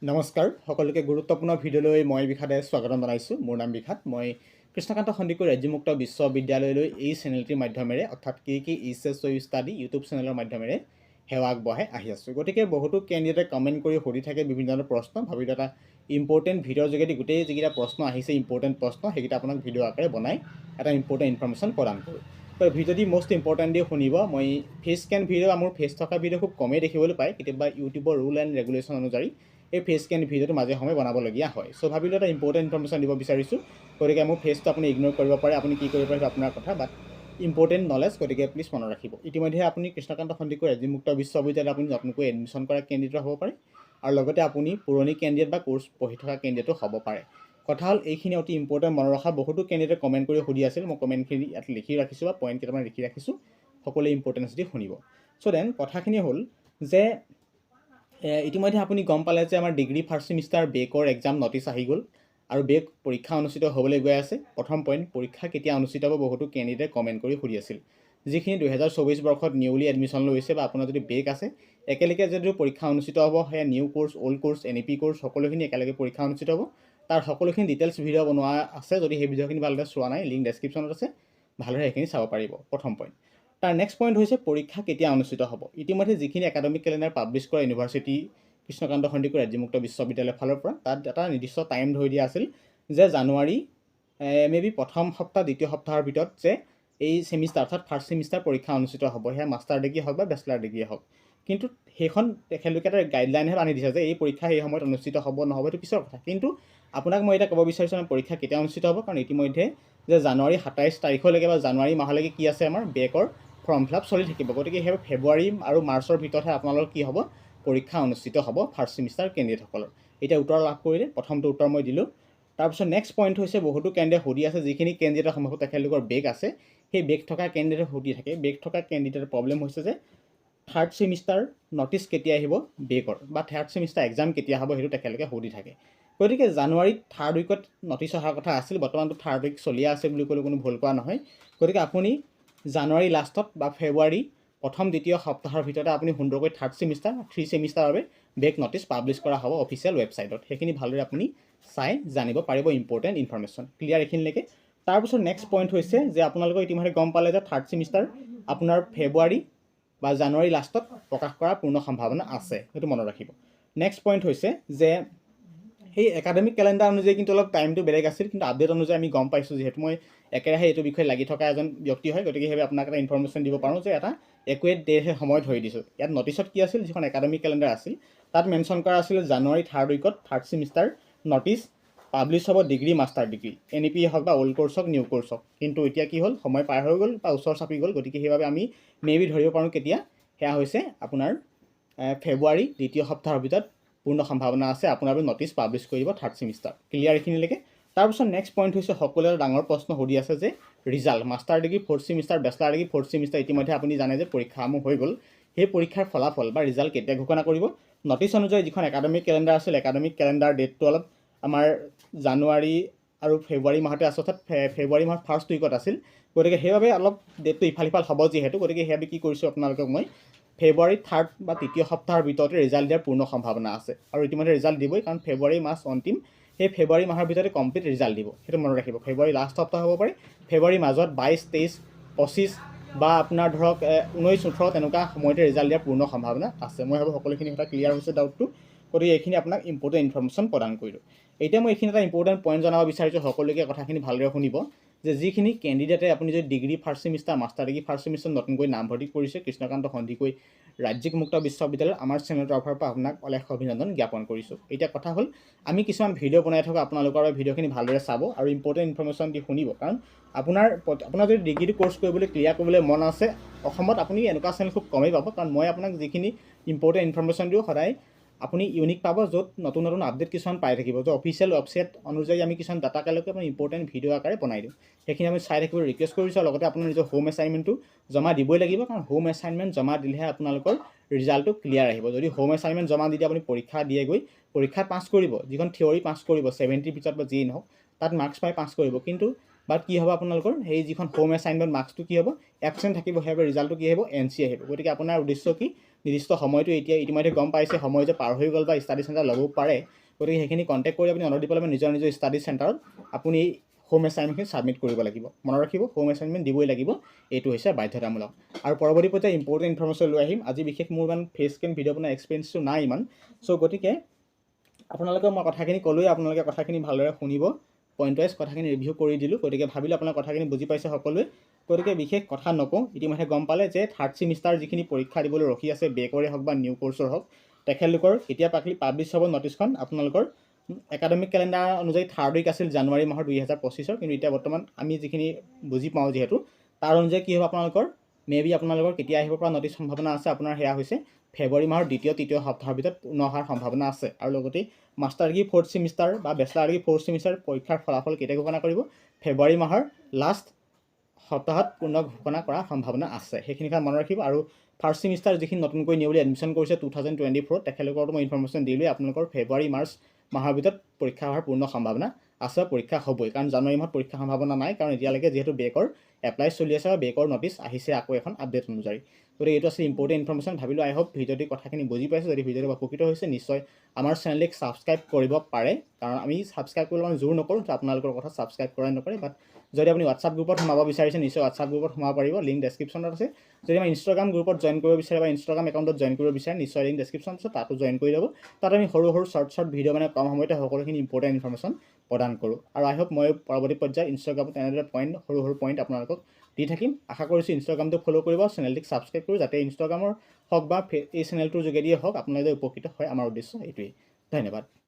নমস্কাৰ সকলোকে গুৰুত্বপূৰ্ণ ভিডিঅ'লৈ মই বিখাতে স্বাগতম জনাইছোঁ। মোৰ নাম বিখাত। মই কৃষ্ণকান্ত সন্দিকৈ ৰাজ্যমুক্ত বিশ্ববিদ্যালয়লৈ এই চেনেলটিৰ মাধ্যমেৰে অৰ্থাৎ KK ষ্টাডি ইউটিউব চেনেলৰ মাধ্যমেৰে সেৱা আগবঢ়াই আহি আছোঁ। গতিকে বহুতো কেণ্ডিডেটে কমেণ্ট কৰি সুধি থাকে বিভিন্ন ধৰণৰ প্ৰশ্ন। ভাবিলোঁ এটা ইম্পৰ্টেণ্ট ভিডিঅ'ৰ যোগেদি গোটেই যিকেইটা প্ৰশ্ন আহিছে ইম্পৰ্টেণ্ট প্ৰশ্ন সেইকেইটা আপোনাক ভিডিঅ' আকাৰে বনাই এটা ইম্পৰ্টেণ্ট ইনফৰ্মেশ্যন প্ৰদান কৰোঁ। তো ভিডিঅ'টি মষ্ট ইম্পৰ্টেণ্ট দি শুনিব। মই ফেচ স্কেন ভিডিঅ' মোৰ ফেচ থকা ভিডিঅ' খুব কমেই দেখিবলৈ পায়। কেতিয়াবা ইউটিউবৰ ৰুল এণ্ড ৰেগুলেশ্যন অনুযায়ী এই ফেচ স্কেন ভিডিঅ'টো মাজে সময়ে বনাবলগীয়া হয়। চ' ভাবিলোঁ এটা ইম্পৰ্টেণ্ট ইনফৰ্মেশ্যন দিব বিচাৰিছোঁ। গতিকে মোৰ ফেচটো আপুনি ইগন'ৰ কৰিব পাৰে, আপুনি কি কৰিব পাৰে সেইটো আপোনাৰ কথা, বাট ইম্পৰ্টেণ্ট নলেজ, গতিকে প্লিজ মনত ৰাখিব। ইতিমধ্যে আপুনি কৃষ্ণকান্ত সন্দিকৈ ৰাজ্যমুক্ত বিশ্ববিদ্যালয়ত আপুনি নতুনকৈ এডমিশ্যন কৰা কেণ্ডিডেট হ'ব পাৰে আৰু লগতে আপুনি পুৰণি কেণ্ডিডেট বা কোৰ্চ পঢ়ি থকা কেণ্ডিডেটো হ'ব পাৰে। কথা হ'ল এইখিনি অতি ইম্পৰ্টেণ্ট মনত ৰখা। বহুতো কেণ্ডিডেটে কমেণ্ট কৰি সুধি আছিল, মই কমেণ্টখিনি ইয়াত লিখি ৰাখিছোঁ বা পইণ্ট কেইটামান লিখি ৰাখিছোঁ, সকলোৱে ইম্পৰ্টেঞ্চ দি শুনিব। চ' দেন কথাখিনি হ'ল যে ইতিমধ্যে আপুনি গম পালে যে আমাৰ ডিগ্ৰী ফাৰ্ষ্ট ছেমিষ্টাৰ বেকৰ এক্সাম নটিচ আহি গ'ল আৰু বেক পৰীক্ষা অনুষ্ঠিত হ'বলৈ গৈ আছে। প্ৰথম পইণ্ট, পৰীক্ষা কেতিয়া অনুষ্ঠিত হ'ব বহুতো কেণ্ডিডেটে কমেণ্ট কৰি সুধি আছিল। যিখিনি 2024 বৰ্ষত নিউলি এডমিশ্যন লৈছে বা আপোনাৰ যদি বেক আছে, একেলগে যদিও পৰীক্ষা অনুষ্ঠিত হ'ব, সেয়া new course, old course, NEP course সকলোখিনি একেলগে পৰীক্ষা অনুষ্ঠিত হ'ব। তাৰ সকলোখিনি ডিটেইলছ ভিডিঅ' বনোৱা আছে। যদি সেই ভিডিঅ'খিনি ভালদৰে চোৱা নাই, লিংক ডেছক্ৰিপশ্যনত আছে, ভালদৰে সেইখিনি চাব পাৰিব। প্ৰথম পইণ্ট। তাৰ নেক্সট পইণ্ট হৈছে পৰীক্ষা কেতিয়া অনুষ্ঠিত হ'ব। ইতিমধ্যে যিখিনি একাডেমিক কেলেণ্ডাৰ পাব্লিছ কৰা ইউনিভাৰ্চিটি কৃষ্ণকান্ত সন্দিকৈ ৰাজ্যমুক্ত বিশ্ববিদ্যালয়ৰ ফালৰ পৰা, তাত এটা নিৰ্দিষ্ট টাইম ধৰি দিয়া আছিল যে জানুৱাৰী মেবি প্ৰথম সপ্তাহ দ্বিতীয় সপ্তাহৰ ভিতৰত যে এই ছেমিষ্টাৰ অৰ্থাৎ ফাৰ্ষ্ট ছেমিষ্টাৰ পৰীক্ষা অনুষ্ঠিত হ'ব, সেয়া মাষ্টাৰ ডিগ্ৰী হওক বা বেচেলাৰ ডিগ্ৰীয়ে হওক। কিন্তু সেইখন তেখেতলোকে এটা গাইডলাইনহে বান্ধি দিছে যে এই পৰীক্ষা সেই সময়ত অনুষ্ঠিত হ'ব নহ'ব এইটো পিছৰ কথা। কিন্তু আপোনাক মই এতিয়া ক'ব বিচাৰিছোঁ আমাৰ পৰীক্ষা কেতিয়া অনুষ্ঠিত হ'ব, কাৰণ ইতিমধ্যে যে জানুৱাৰী 27 তাৰিখলৈকে বা জানুৱাৰী মাহলৈকে কি আছে আমাৰ বেকৰ ফৰ্ম ফিল আপ চলি থাকিব। গতিকে সেই ফেব্ৰুৱাৰী আৰু মাৰ্চৰ ভিতৰতহে আপোনালোকৰ কি হ'ব পৰীক্ষা অনুষ্ঠিত হ'ব ফাৰ্ষ্ট ছেমিষ্টাৰ কেণ্ডিডেটসকলৰ। এতিয়া উত্তৰ লাভ কৰিলে, প্ৰথমটো উত্তৰ মই দিলোঁ। তাৰপিছত নেক্সট পইণ্ট হৈছে বহুতো কেণ্ডিডেট সুধি আছে, যিখিনি কেণ্ডিডেটৰ সম্ভৱত তেখেতলোকৰ বেক আছে, সেই বেক থকা কেণ্ডিডেট সুধি থাকে। বেক থকা কেণ্ডিডেটৰ প্ৰব্লেম হৈছে যে থাৰ্ড ছেমিষ্টাৰ নটিচ কেতিয়া আহিব বেকৰ, বা থাৰ্ড ছেমিষ্টাৰ এক্সাম কেতিয়া হ'ব সেইটো তেখেতলোকে সুধি থাকে। গতিকে জানুৱাৰীত থাৰ্ড উইকত নটিচ অহাৰ কথা আছিল, বৰ্তমানটো থাৰ্ড উইক চলি আছে বুলি ক'লেও কোনো ভুল কোৱা নহয়। গতিকে আপুনি জানুৱাৰী লাষ্টত বা ফেব্ৰুৱাৰী প্ৰথম দ্বিতীয় সপ্তাহৰ ভিতৰতে আপুনি সুন্দৰকৈ থাৰ্ড ছেমিষ্টাৰ 3 ছেমিষ্টাৰৰ বাবে বেক নটিচ পাব্লিছ কৰা হ'ব অফিচিয়েল ৱেবছাইটত। সেইখিনি ভালদৰে আপুনি চাই জানিব পাৰিব ইম্পৰ্টেণ্ট ইনফৰ্মেশ্যন। ক্লিয়াৰ এইখিনিলৈকে। তাৰপিছত নেক্সট পইণ্ট হৈছে যে আপোনালোকে ইতিমধ্যে গম পালে যে থাৰ্ড ছেমিষ্টাৰ আপোনাৰ ফেব্ৰুৱাৰী বা জানুৱাৰী লাষ্টত প্ৰকাশ কৰাৰ পূৰ্ণ সম্ভাৱনা আছে, সেইটো মনত ৰাখিব। নেক্সট পইণ্ট হৈছে যে সেই একাডেমিক কেলেণ্ডাৰ অনুযায়ী কিন্তু অলপ টাইমটো বেলেগ আছিল, কিন্তু আপডেট অনুযায়ী আমি গম পাইছোঁ, যিহেতু মই একেৰাহে এইটো বিষয়ে লাগি থকা এজন ব্যক্তি হয়, গতিকে সেইবাবে আপোনাক এটা ইনফৰ্মেশ্যন দিব পাৰোঁ যে এটা একুৰেট ডেটহে সময় ধৰি দিছোঁ। ইয়াত নটিচত কি আছিল, যিখন একাডেমিক কেলেণ্ডাৰ আছিল তাত মেনশ্যন কৰা আছিল জানুৱাৰী থাৰ্ড উইকত থাৰ্ড ছেমিষ্টাৰ নটিচ পাব্লিছ হ'ব ডিগ্ৰী মাষ্টাৰ ডিগ্ৰী, NEP হওক বা অল্ড কোৰ্চ হওক নিউ কোৰ্চ হওক। কিন্তু এতিয়া কি হ'ল, সময় পাৰ হৈ গ'ল বা ওচৰ চাপি গ'ল, গতিকে সেইবাবে আমি মেবি ধৰিব পাৰোঁ কেতিয়া, সেয়া হৈছে আপোনাৰ ফেব্ৰুৱাৰী দ্বিতীয় সপ্তাহৰ ভিতৰত পূৰ্ণ সম্ভাৱনা আছে আপোনাৰ বাবে নটিচ পাব্লিছ কৰিব থাৰ্ড ছেমিষ্টাৰ। ক্লিয়াৰ এইখিনিলৈকে। তাৰপিছত নেক্সট পইণ্ট হৈছে সকলোৱে ডাঙৰ প্ৰশ্ন সুধি আছে যে result, master degree fourth semester, bachelor degree fourth semester ইতিমধ্যে আপুনি জানে যে পৰীক্ষাসমূহ হৈ গ'ল। সেই পৰীক্ষাৰ ফলাফল বা ৰিজাল্ট কেতিয়া ঘোষণা কৰিব। নটিচ অনুযায়ী যিখন একাডেমিক কেলেণ্ডাৰ আছিল, একাডেমিক কেলেণ্ডাৰ ডেটটো অলপ আমাৰ জানুৱাৰী আৰু ফেব্ৰুৱাৰী মাহতে আছে, অৰ্থাৎ ফেব্ৰুৱাৰী মাহৰ ফাৰ্ষ্ট উইকত আছিল। গতিকে সেইবাবে অলপ ডেটটো ইফাল সিফাল হ'ব যিহেতু, গতিকে সেইবাবে কি কৰিছোঁ আপোনালোকক মই ফেব্ৰুৱাৰী থাৰ্ড বা তৃতীয় সপ্তাহৰ ভিতৰতে ৰিজাল্ট দিয়াৰ পূৰ্ণ সম্ভাৱনা আছে। আৰু ইতিমধ্যে ৰিজাল্ট দিবই, কাৰণ ফেব্ৰুৱাৰী মাহ অন্তিম, সেই ফেব্ৰুৱাৰী মাহৰ ভিতৰতে কমপ্লিট ৰিজাল্ট দিব, সেইটো মনত ৰাখিব। ফেব্ৰুৱাৰী লাষ্ট সপ্তাহ হ'ব পাৰে, ফেব্ৰুৱাৰী মাজত 22, 23, 25 বা আপোনাৰ ধৰক 19, 18 তেনেকুৱা সময়তে ৰিজাল্ট দিয়াৰ পূৰ্ণ সম্ভাৱনা আছে। মই ভাবোঁ সকলোখিনি কথা ক্লিয়াৰ হৈছে ডাউটটো। গতিকে এইখিনি আপোনাক ইম্পৰ্টেণ্ট ইনফৰ্মেশ্যন প্ৰদান কৰিলোঁ। এতিয়া মই এইখিনি এটা ইম্পৰ্টেণ্ট পইণ্ট জনাব বিচাৰিছোঁ, সকলোকে কথাখিনি ভালদৰে শুনিব, যে যিখিনি কেণ্ডিডেটে আপুনি যদি degree first semester, master degree first semester নতুনকৈ নামভৰ্তি কৰিছে কৃষ্ণকান্ত সন্দিকৈ ৰাজ্যিক মুক্ত বিশ্ববিদ্যালয়, আমাৰ চেনেলৰ তৰফৰ পৰা আপোনাক অলেখ অভিনন্দন জ্ঞাপন কৰিছোঁ। এতিয়া কথা হ'ল আমি কিছুমান ভিডিঅ' বনাই থাকোঁ, আপোনালোকৰ ভিডিঅ'খিনি ভালদৰে চাব আৰু ইম্পৰ্টেণ্ট ইনফৰ্মেশ্যন দি শুনিব, কাৰণ আপোনাৰ যদি ডিগ্ৰীটো কোৰ্চ কৰিবলৈ ক্লিয়াৰ কৰিবলৈ মন আছে, অসমত আপুনি এনেকুৱা চেনেল খুব কমেই পাব, কাৰণ মই আপোনাক যিখিনি ইম্পৰ্টেণ্ট ইনফৰ্মেশ্যন দিওঁ সদায় আপুনি ইউনিক পাব, য'ত নতুন নতুন আপডেট কিছুমান পাই থাকিব, য'ত অফিচিয়েল ৱেবছাইট অনুযায়ী আমি কিছুমান ডাটাকালৈকে আমি ইম্পৰ্টেণ্ট ভিডিঅ' আকাৰে বনাই দিওঁ। সেইখিনি আমি চাই থাকিবলৈ ৰিকুৱেষ্ট কৰিছোঁ। আৰু লগতে আপোনাৰ নিজৰ হোম এছাইনমেণ্টটো জমা দিবই লাগিব, কাৰণ হোম এছাইনমেণ্ট জমা দিলেহে আপোনালোকৰ ৰিজাল্টটো ক্লিয়াৰ আহিব। যদি হোম এছাইনমেণ্ট জমা দি দিয়ে আপুনি পৰীক্ষা দিয়েগৈ, পৰীক্ষাত পাছ কৰিব, যিখন থিয়ৰী পাছ কৰিব 70ৰ ভিতৰত বা যিয়েই নহওক, তাত মাৰ্কছ পাই পাছ কৰিব। কিন্তু বাট কি হ'ব আপোনালোকৰ সেই যিখন হোম এছাইনমেণ্ট মাৰ্কছটো কি হ'ব, এবচেণ্ট থাকিব, সেইবাবে ৰিজাল্টটো কি আহিব, NC আহিব। গতিকে আপোনাৰ উদ্দেশ্য কি, নিৰ্দিষ্ট সময়টো এতিয়া ইতিমধ্যে গম পাইছে, সময় যে পাৰ হৈ গ'ল বা ষ্টাডি চেণ্টাৰ ল'ব পাৰে, গতিকে সেইখিনি কণ্টেক্ট কৰি আপুনি অৰ্ডাৰ দি পেলাই নিজৰ নিজৰ ষ্টাডি চেণ্টাৰত আপুনি হোম এছাইনমেণ্টখিনি ছাবমিট কৰিব লাগিব। মনত ৰাখিব, হোম এছাইনমেণ্ট দিবই লাগিব, এইটো হৈছে বাধ্যতামূলক। আৰু পৰৱৰ্তী পৰ্যায়ে ইম্পৰ্টেণ্ট ইনফৰ্মেশ্যন লৈ আহিম। আজি বিশেষ মোৰ ইমান ফেচ স্কেন ভিডিঅ' বনোৱা এক্সপিৰিয়েঞ্চটো নাই ইমান, চ' গতিকে আপোনালোকে মই কথাখিনি ক'লোৱে, আপোনালোকে কথাখিনি ভালদৰে শুনিব। পইণ্ট ৱাইজ কথাখিনি ৰিভিউ কৰি দিলোঁ, গতিকে ভাবিলোঁ আপোনাৰ কথাখিনি বুজি পাইছে সকলোৱে। গতিকে বিশেষ কথা নকওঁ, ইতিমধ্যে গম পালে যে থাৰ্ড ছেমিষ্টাৰ যিখিনি পৰীক্ষা দিবলৈ ৰখি আছে, বেকৰে হওক বা নিউ কোৰ্চৰ হওক, তেখেতলোকৰ কেতিয়া পাব্লিছ হ'ব নটিছখন আপোনালোকৰ একাডেমিক কেলেণ্ডাৰ অনুযায়ী 3rd উইক আছিল জানুৱাৰী মাহৰ 2025, কিন্তু এতিয়া বৰ্তমান আমি যিখিনি বুজি পাওঁ যিহেতু তাৰ অনুযায়ী কি হ'ব আপোনালোকৰ মেবি আপোনালোকৰ কেতিয়া আহিব পৰা নটিছ সম্ভাৱনা আছে, আপোনাৰ সেয়া হৈছে ফেব্ৰুৱাৰী মাহৰ 2য়-3য় সপ্তাহৰ ভিতৰত পূৰ্ণ অহাৰ সম্ভাৱনা আছে। আৰু লগতে মাষ্টাৰ ডিগ্ৰী 4th ছেমিষ্টাৰ বা বেচেলাৰ ডিগ্ৰী 4th ছেমিষ্টাৰ পৰীক্ষাৰ ফলাফল কেতিয়া ঘোষণা কৰিব, ফেব্ৰুৱাৰী মাহৰ লাষ্ট সপ্তাহত পূৰ্ণ ঘোষণা কৰাৰ সম্ভাৱনা আছে, সেইখিনি কথা মনত ৰাখিব। আৰু ফাৰ্ষ্ট ছেমিষ্টাৰ যিখিনি নতুনকৈ নিউ বুলি এডমিশ্যন কৰিছে 2024, তেখেতলোকৰতো মই ইনফৰ্মেশ্যন দিলোঁৱেই, আপোনালোকৰ ফেব্ৰুৱাৰী মাৰ্চ মাহৰ ভিতৰত পৰীক্ষা হোৱাৰ পূৰ্ণ সম্ভাৱনা আছে, পৰীক্ষা হ'বই। কাৰণ জানুৱাৰী মাহত পৰীক্ষা সম্ভাৱনা নাই, কাৰণ এতিয়ালৈকে যিহেতু বেকৰ এপ্লাই চলি আছে বা বেকৰ নটিছ আহিছে আকৌ এখন আপডেট অনুযায়ী। গতিকে এইটো আছিল ইম্পৰ্টেণ্ট ইনফৰ্মেশ্যন। ভাবিলোঁ আই হোপ ভিডিঅ'টি কথাখিনি বুজি পাইছে। যদি ভিডিঅ'টো উপকৃত হৈছে, নিশ্চয় আমাৰ চেনেলটিক ছাবস্ক্ৰাইব কৰিব পাৰে, কাৰণ আমি ছাবস্ক্ৰাইব কৰিবলৈ আমি জোৰ নকৰোঁ, আপোনালোকৰ কথা ছাবস্ক্ৰাইব কৰে নকৰে। বাট যদি আপুনি হোৱাটছআপ গ্ৰুপত সোমাব বিচাৰিছে, নিশ্চয় হোৱাটছআপ গ্ৰুপত সোমাব পাৰিব, লিংক ডেছক্ৰিপশ্যনত আছে। যদি আমাৰ ইনষ্টাগ্ৰাম গ্ৰুপত জইন কৰিব বিচাৰে বা ইনষ্টাগ্ৰাম একাউণ্টত জইন কৰিব বিচাৰে, নিশ্চয় লিংক ডেছক্ৰিপশ্যন আছে, তাতো জইন কৰি ল'ব। তাত আমি সৰু সৰু শ্বৰ্ট ভিডিঅ' মানে কম সময়তে সকলোখিনি ইম্পৰ্টেণ্ট ইনফৰ্মেশ্যন প্ৰদান কৰোঁ। আৰু আই হোপ মই পৰৱৰ্তী পৰ্যায়ত ইনষ্টাগ্ৰামত এনেদৰে সৰু সৰু পইণ্ট আপোনালোকক দি থাকিম। আশা কৰিছোঁ ইনষ্টাগ্ৰামটো ফ'ল' কৰিব, চেনেলটিক ছাবস্ক্ৰাইব কৰোঁ, যাতে ইনষ্টাগ্ৰামৰ হওক বা এই চেনেলটোৰ যোগেদিয়ে হওক আপোনালোকে উপকৃত হয়। আমাৰ উদ্দেশ্য এইটোৱেই। ধন্যবাদ।